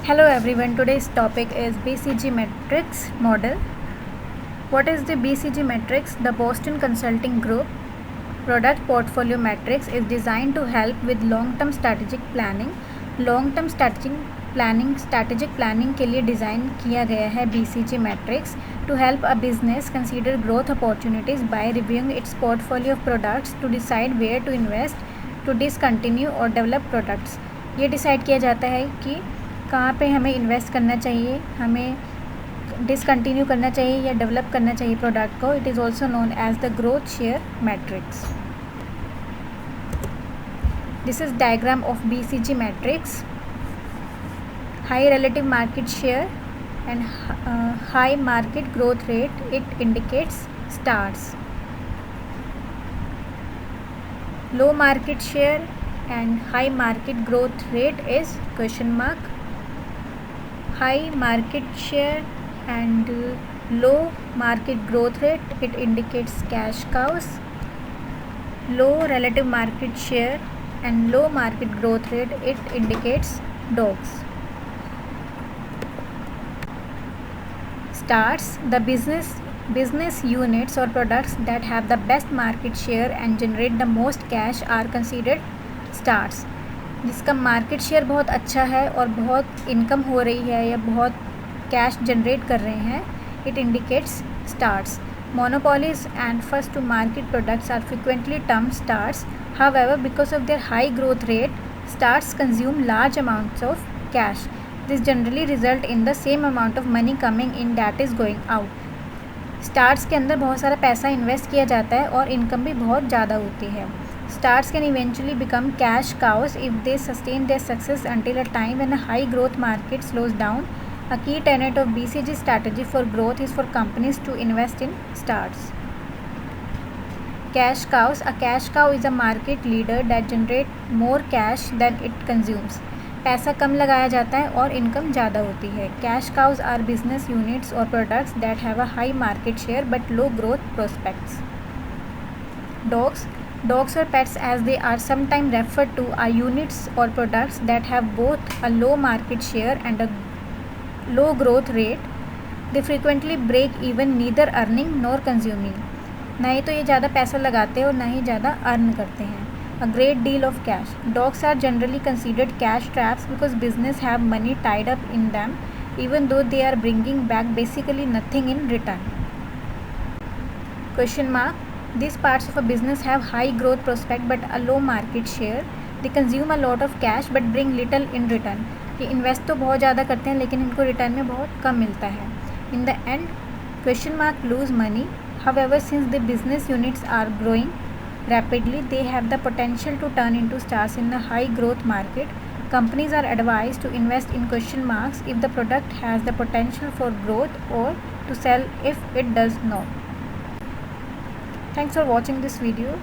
Hello everyone, today's topic is BCG Matrix model. What is the BCG Matrix? The Boston Consulting Group product portfolio matrix is designed to help with long-term strategic planning. Long-term strategic planning के लिए design किया गया है BCG Matrix to help a business consider growth opportunities by reviewing its portfolio of products to decide where to invest, to discontinue or develop products. ये decide किया जाता है कि कहाँ पे हमें इन्वेस्ट करना चाहिए, हमें डिसकंटिन्यू करना चाहिए या डेवलप करना चाहिए प्रोडक्ट को. It is also known as the growth share matrix. This is diagram of BCG matrix. High relative market share and high market growth rate, it indicates stars. Low market share and high market growth rate is question mark. High market share and low market growth rate, it indicates cash cows. Low relative market share and low market growth rate, it indicates dogs. Stars, the business units or products that have the best market share and generate the most cash are considered stars. जिसका market share बहुत अच्छा है और बहुत income हो रही है या बहुत कैश जनरेट कर रहे हैं, it indicates stars. Monopolies and first to market products are frequently termed stars. However, because of their high growth rate, stars consume large amounts of cash. This generally result in the same amount of money coming in that is going out. Stars के अंदर बहुत सारा पैसा invest किया जाता है और income भी बहुत ज़्यादा होती है. Stars can eventually become cash cows if they sustain their success until a time when a high growth market slows down. A key tenet of BCG strategy for growth is for companies to invest in stars. Cash cows. A cash cow is a market leader that generates more cash than it consumes. पैसा कम लगाया जाता है और income ज़्यादा होती है. Cash cows are business units or products that have a high market share but low growth prospects. Dogs or pets, as they are sometimes referred to, are units or products that have both a low market share and a low growth rate. They frequently break even, neither earning nor consuming. ना ही तो ये ज़्यादा पैसा लगाते हैं और ना ही ज़्यादा अर्न करते हैं. A great deal of cash. Dogs are generally considered cash traps because business have money tied up in them, even though they are bringing back basically nothing in return. Question mark. These parts of a business have high growth prospect but a low market share. They consume a lot of cash but bring little in return. ये invest तो बहुत ज़्यादा करते हैं लेकिन इनको return में बहुत कम मिलता है. In the end, question mark lose money. However, since the business units are growing rapidly, they have the potential to turn into stars in a high growth market. Companies are advised to invest in question marks if the product has the potential for growth or to sell if it does not. Thanks for watching this video.